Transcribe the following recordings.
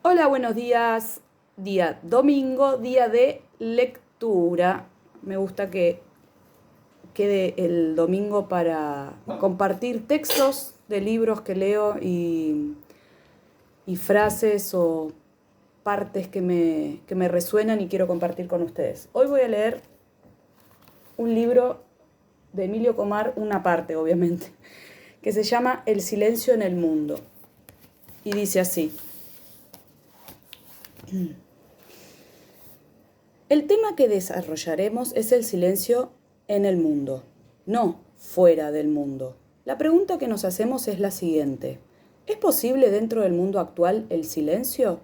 Hola, buenos días. Día domingo, día de lectura. Me gusta que quede el domingo para compartir textos de libros que leo y frases o partes que me resuenan y quiero compartir con ustedes. Hoy voy a leer un libro de Emilio Comar, una parte obviamente, que se llama El silencio en el mundo. Y dice así. El tema que desarrollaremos es el silencio en el mundo, no fuera del mundo. La pregunta que nos hacemos es la siguiente. ¿Es posible dentro del mundo actual el silencio?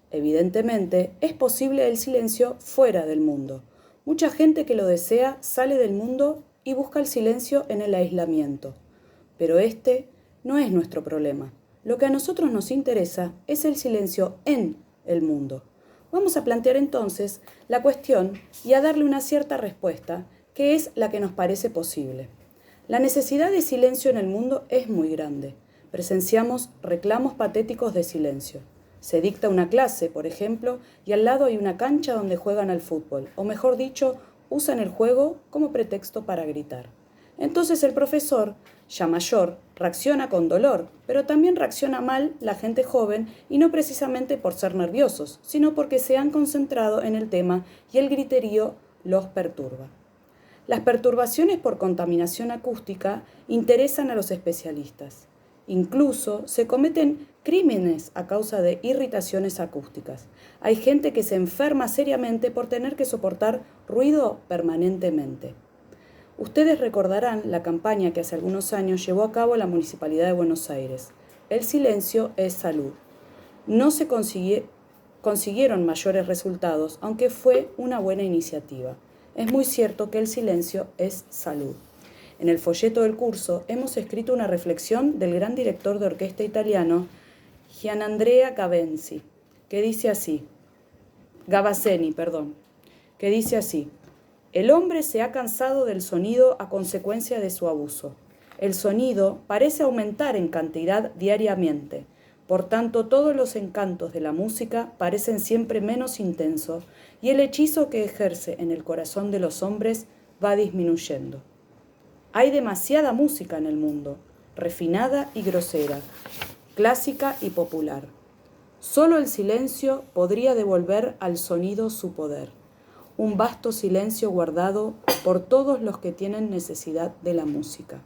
Evidentemente, es posible el silencio fuera del mundo. Mucha gente que lo desea sale del mundo y busca el silencio en el aislamiento. Pero este no es nuestro problema. Lo que a nosotros nos interesa es el silencio en el mundo. Vamos a plantear entonces la cuestión y a darle una cierta respuesta, que es la que nos parece posible. La necesidad de silencio en el mundo es muy grande. Presenciamos reclamos patéticos de silencio. Se dicta una clase, por ejemplo, y al lado hay una cancha donde juegan al fútbol, o mejor dicho, usan el juego como pretexto para gritar. Entonces el profesor, ya mayor, reacciona con dolor, pero también reacciona mal la gente joven y no precisamente por ser nerviosos, sino porque se han concentrado en el tema y el griterío los perturba. Las perturbaciones por contaminación acústica interesan a los especialistas. Incluso se cometen crímenes a causa de irritaciones acústicas. Hay gente que se enferma seriamente por tener que soportar ruido permanentemente. Ustedes recordarán la campaña que hace algunos años llevó a cabo la Municipalidad de Buenos Aires. El silencio es salud. No se consiguieron mayores resultados, aunque fue una buena iniciativa. Es muy cierto que el silencio es salud. En el folleto del curso hemos escrito una reflexión del gran director de orquesta italiano Gianandrea Gavazzeni, que dice así: el hombre se ha cansado del sonido a consecuencia de su abuso. El sonido parece aumentar en cantidad diariamente. Por tanto, todos los encantos de la música parecen siempre menos intensos y el hechizo que ejerce en el corazón de los hombres va disminuyendo. Hay demasiada música en el mundo, refinada y grosera, clásica y popular. Solo el silencio podría devolver al sonido su poder. Un vasto silencio guardado por todos los que tienen necesidad de la música.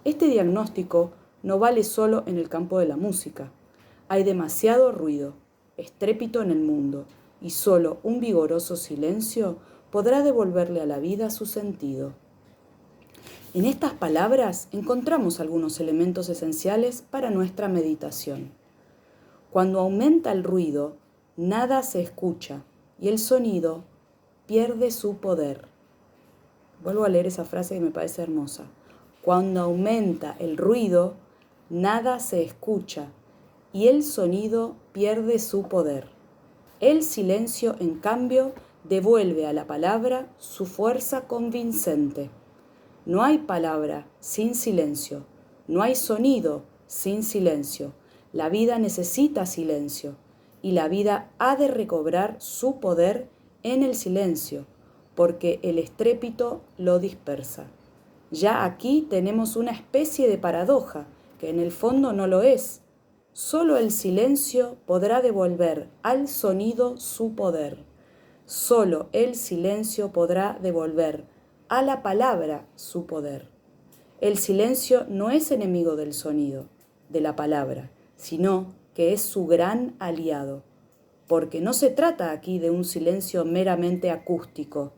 Este diagnóstico no vale solo en el campo de la música. Hay demasiado ruido, estrépito en el mundo, y solo un vigoroso silencio podrá devolverle a la vida su sentido. En estas palabras encontramos algunos elementos esenciales para nuestra meditación. Cuando aumenta el ruido, nada se escucha y el sonido pierde su poder. Vuelvo a leer esa frase que me parece hermosa. Cuando aumenta el ruido, nada se escucha y el sonido pierde su poder. El silencio, en cambio, devuelve a la palabra su fuerza convincente. No hay palabra sin silencio, no hay sonido sin silencio. La vida necesita silencio y la vida ha de recobrar su poder en el silencio, porque el estrépito lo dispersa. Ya aquí tenemos una especie de paradoja, que en el fondo no lo es. Solo el silencio podrá devolver al sonido su poder. Solo el silencio podrá devolver a la palabra su poder. El silencio no es enemigo del sonido, de la palabra, sino que es su gran aliado, porque no se trata aquí de un silencio meramente acústico.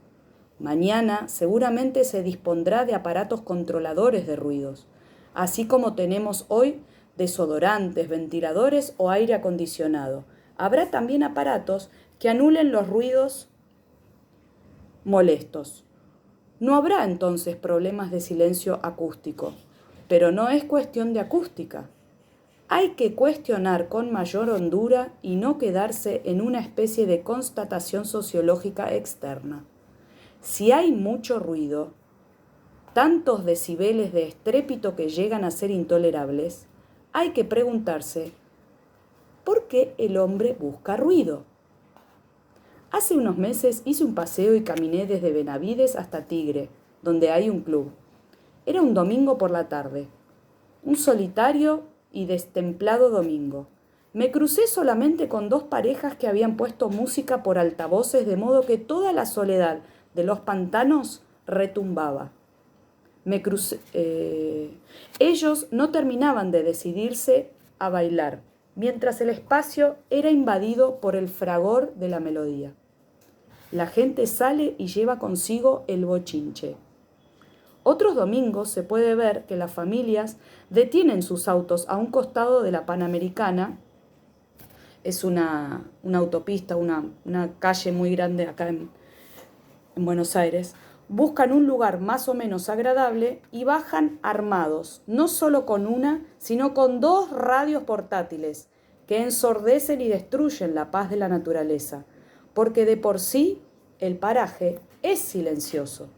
Mañana seguramente se dispondrá de aparatos controladores de ruidos, así como tenemos hoy desodorantes, ventiladores o aire acondicionado. Habrá también aparatos que anulen los ruidos molestos. No habrá entonces problemas de silencio acústico, pero no es cuestión de acústica. Hay que cuestionar con mayor hondura y no quedarse en una especie de constatación sociológica externa. Si hay mucho ruido, tantos decibeles de estrépito que llegan a ser intolerables, hay que preguntarse ¿Por qué el hombre busca ruido? Hace unos meses hice un paseo y caminé desde Benavides hasta Tigre, donde hay un club. Era un domingo por la tarde, un solitario y destemplado domingo. Me crucé solamente con dos parejas que habían puesto música por altavoces, de modo que toda la soledad de los pantanos retumbaba. Ellos no terminaban de decidirse a bailar, mientras el espacio era invadido por el fragor de la melodía. La gente sale y lleva consigo el bochinche. Otros domingos se puede ver que las familias detienen sus autos a un costado de la Panamericana. Es una autopista, una calle muy grande acá en Buenos Aires. Buscan un lugar más o menos agradable y bajan armados, no solo con una, sino con 2 radios portátiles que ensordecen y destruyen la paz de la naturaleza, porque de por sí el paraje es silencioso.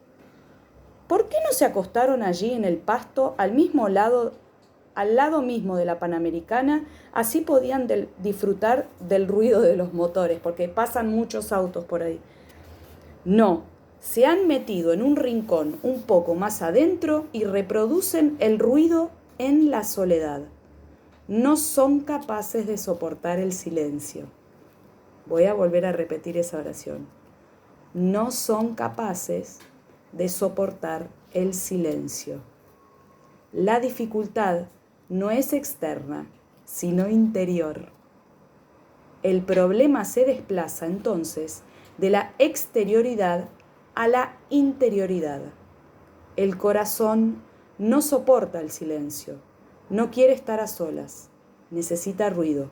¿Por qué no se acostaron allí en el pasto al lado mismo de la Panamericana? Así podían disfrutar del ruido de los motores, porque pasan muchos autos por ahí. No, se han metido en un rincón un poco más adentro y reproducen el ruido en la soledad. No son capaces de soportar el silencio. Voy a volver a repetir esa oración. No son capaces de soportar el silencio. La dificultad no es externa, sino interior. El problema se desplaza entonces de la exterioridad a la interioridad. El corazón no soporta el silencio, no quiere estar a solas, necesita ruido.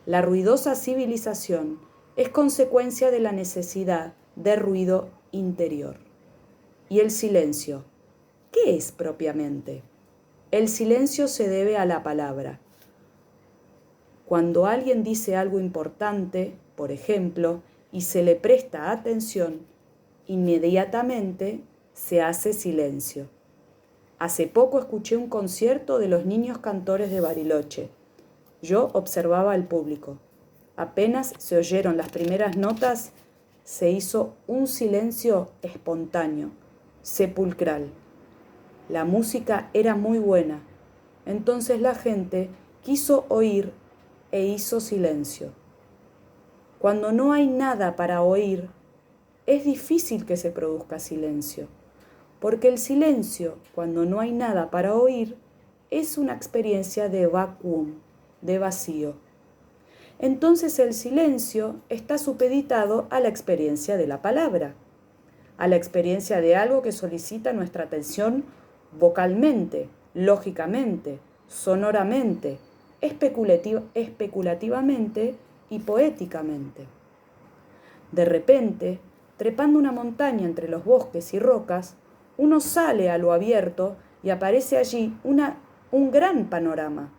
La ruidosa civilización es consecuencia de la necesidad de ruido interior. ¿Y el silencio? ¿Qué es propiamente? El silencio se debe a la palabra. Cuando alguien dice algo importante, por ejemplo, y se le presta atención, inmediatamente se hace silencio. Hace poco escuché un concierto de los niños cantores de Bariloche. Yo observaba al público. Apenas se oyeron las primeras notas, se hizo un silencio espontáneo, sepulcral. La música era muy buena. Entonces la gente quiso oír e hizo silencio. Cuando no hay nada para oír, es difícil que se produzca silencio, porque el silencio, cuando no hay nada para oír, es una experiencia de vacuum, de vacío. Entonces el silencio está supeditado a la experiencia de la palabra, a la experiencia de algo que solicita nuestra atención vocalmente, lógicamente, sonoramente, especulativamente y poéticamente. De repente, trepando una montaña entre los bosques y rocas, uno sale a lo abierto y aparece allí un gran panorama.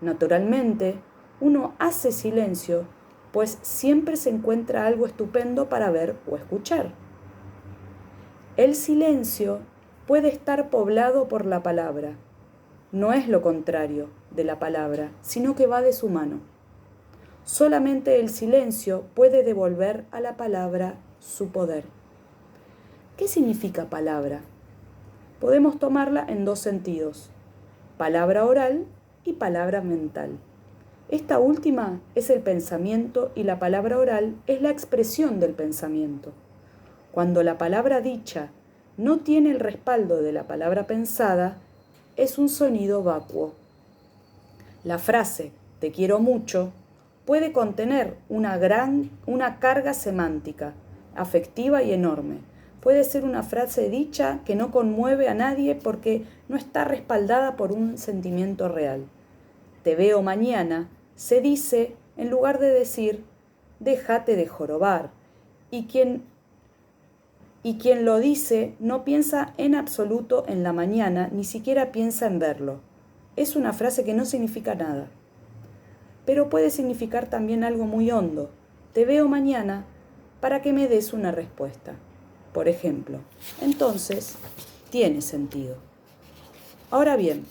Naturalmente, uno hace silencio, pues siempre se encuentra algo estupendo para ver o escuchar. El silencio puede estar poblado por la palabra. No es lo contrario de la palabra, sino que va de su mano. Solamente el silencio puede devolver a la palabra su poder. ¿Qué significa palabra? Podemos tomarla en 2 sentidos: palabra oral y palabra mental. Esta última es el pensamiento y la palabra oral es la expresión del pensamiento. Cuando la palabra dicha no tiene el respaldo de la palabra pensada, es un sonido vacuo. La frase "te quiero mucho" puede contener una carga semántica, afectiva y enorme. Puede ser una frase dicha que no conmueve a nadie porque no está respaldada por un sentimiento real. "Te veo mañana" se dice en lugar de decir "déjate de jorobar", y quien lo dice no piensa en absoluto en la mañana, ni siquiera piensa en verlo. Es una frase que no significa nada. Pero puede significar también algo muy hondo. Te veo mañana para que me des una respuesta, por ejemplo. Entonces, tiene sentido. Ahora bien,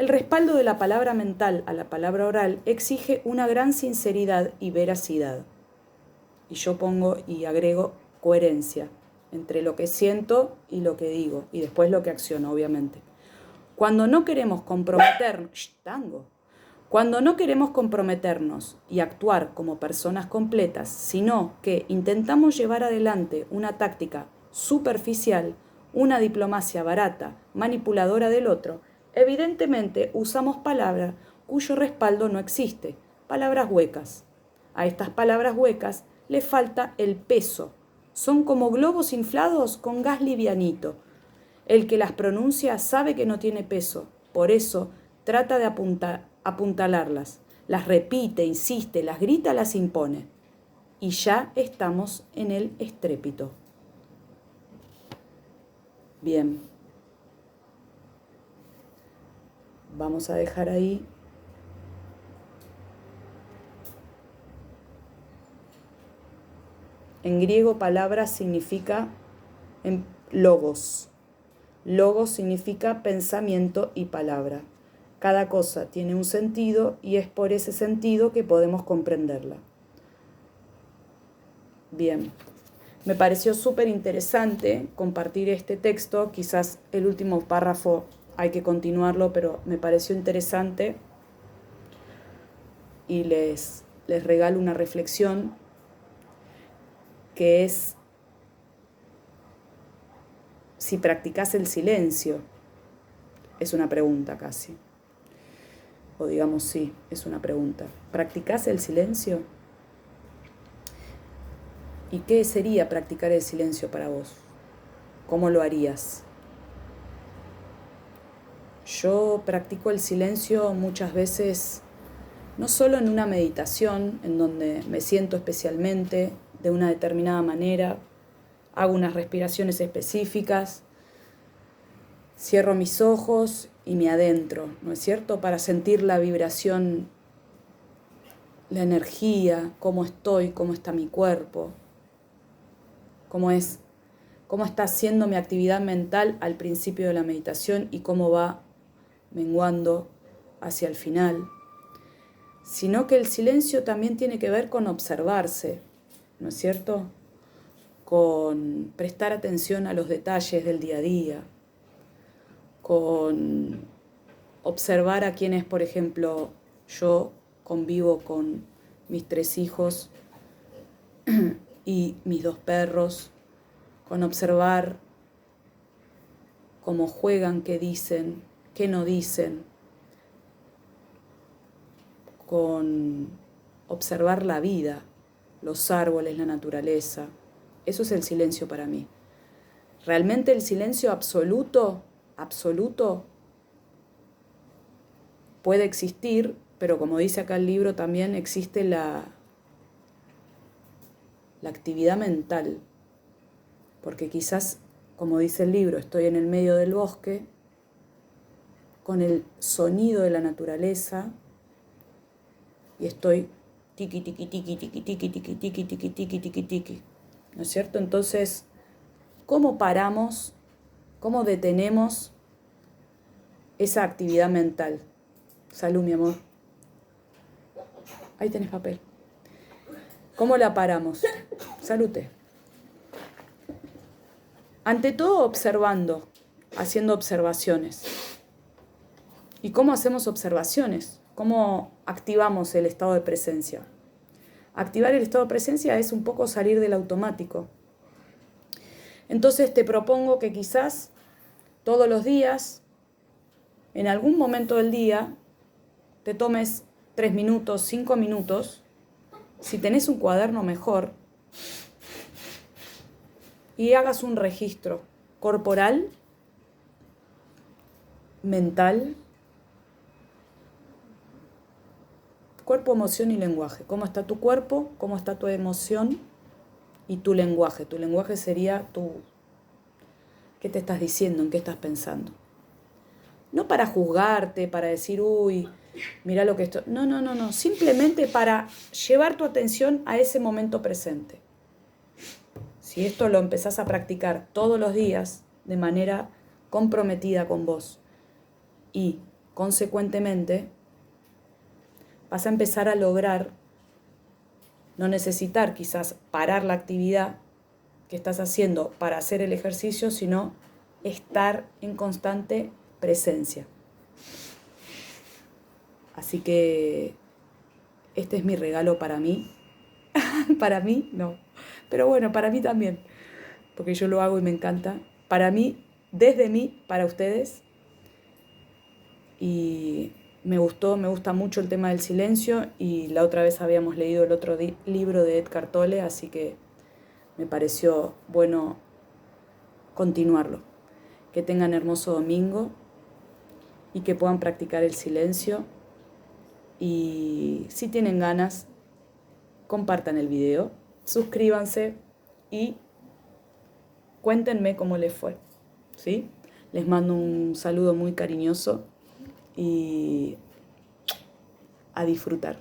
El respaldo de la palabra mental a la palabra oral exige una gran sinceridad y veracidad. Y yo pongo y agrego coherencia entre lo que siento y lo que digo, y después lo que acciono, obviamente. Cuando no queremos comprometernos y actuar como personas completas, sino que intentamos llevar adelante una táctica superficial, una diplomacia barata, manipuladora del otro, evidentemente usamos palabras cuyo respaldo no existe, palabras huecas. A estas palabras huecas le falta el peso. Son como globos inflados con gas livianito. El que las pronuncia sabe que no tiene peso, por eso trata de apuntalarlas. Las repite, insiste, las grita, las impone. Y ya estamos en el estrépito. Bien. Vamos a dejar ahí. En griego palabra significa logos. Logos significa pensamiento y palabra. Cada cosa tiene un sentido y es por ese sentido que podemos comprenderla. Bien, me pareció súper interesante compartir este texto. Quizás el último párrafo hay que continuarlo, pero me pareció interesante y les regalo una reflexión que es: si practicás el silencio, es una pregunta casi. O digamos sí, es una pregunta. ¿Practicás el silencio? ¿Y qué sería practicar el silencio para vos? ¿Cómo lo harías? Yo practico el silencio muchas veces, no solo en una meditación, en donde me siento especialmente de una determinada manera, hago unas respiraciones específicas, cierro mis ojos y me adentro, ¿no es cierto?, para sentir la vibración, la energía, cómo estoy, cómo está mi cuerpo, cómo está siendo mi actividad mental al principio de la meditación y cómo va menguando hacia el final. Sino que el silencio también tiene que ver con observarse, ¿no es cierto?, con prestar atención a los detalles del día a día, con observar a quienes, por ejemplo, yo convivo con mis 3 hijos y mis 2 perros, con observar cómo juegan, qué dicen, qué no dicen, con observar la vida, los árboles, la naturaleza. Eso es el silencio para mí. Realmente el silencio absoluto puede existir, pero como dice acá el libro, también existe la actividad mental. Porque quizás, como dice el libro, estoy en el medio del bosque, con el sonido de la naturaleza, y estoy tiqui, tiqui, tiqui, tiqui, tiqui, tiqui, tiqui, tiqui, tiqui, tiqui, tiqui. ¿No es cierto? Entonces, ¿cómo paramos, cómo detenemos esa actividad mental? Salud, mi amor. Ahí tenés papel. ¿Cómo la paramos? Salute. Ante todo, observando, haciendo observaciones. ¿Y cómo hacemos observaciones? ¿Cómo activamos el estado de presencia? Activar el estado de presencia es un poco salir del automático. Entonces te propongo que quizás todos los días, en algún momento del día, te tomes 3 minutos, 5 minutos, si tenés un cuaderno mejor, y hagas un registro corporal, mental, cuerpo, emoción y lenguaje. ¿Cómo está tu cuerpo? ¿Cómo está tu emoción? Y tu lenguaje. Tu lenguaje sería ¿qué te estás diciendo? ¿En qué estás pensando? No para juzgarte, para decir, uy, mira lo que esto... No. Simplemente para llevar tu atención a ese momento presente. Si esto lo empezás a practicar todos los días de manera comprometida con vos y consecuentemente, vas a empezar a lograr no necesitar quizás parar la actividad que estás haciendo para hacer el ejercicio, sino estar en constante presencia. Así que este es mi regalo para mí. Para mí, no. Pero bueno, para mí también, porque yo lo hago y me encanta. Para mí, desde mí, para ustedes. Y me gusta mucho el tema del silencio, y la otra vez habíamos leído el otro libro de Eckhart Tolle, así que me pareció bueno continuarlo. Que tengan hermoso domingo y que puedan practicar el silencio. Y si tienen ganas, compartan el video, suscríbanse y cuéntenme cómo les fue, ¿sí? Les mando un saludo muy cariñoso y a disfrutar.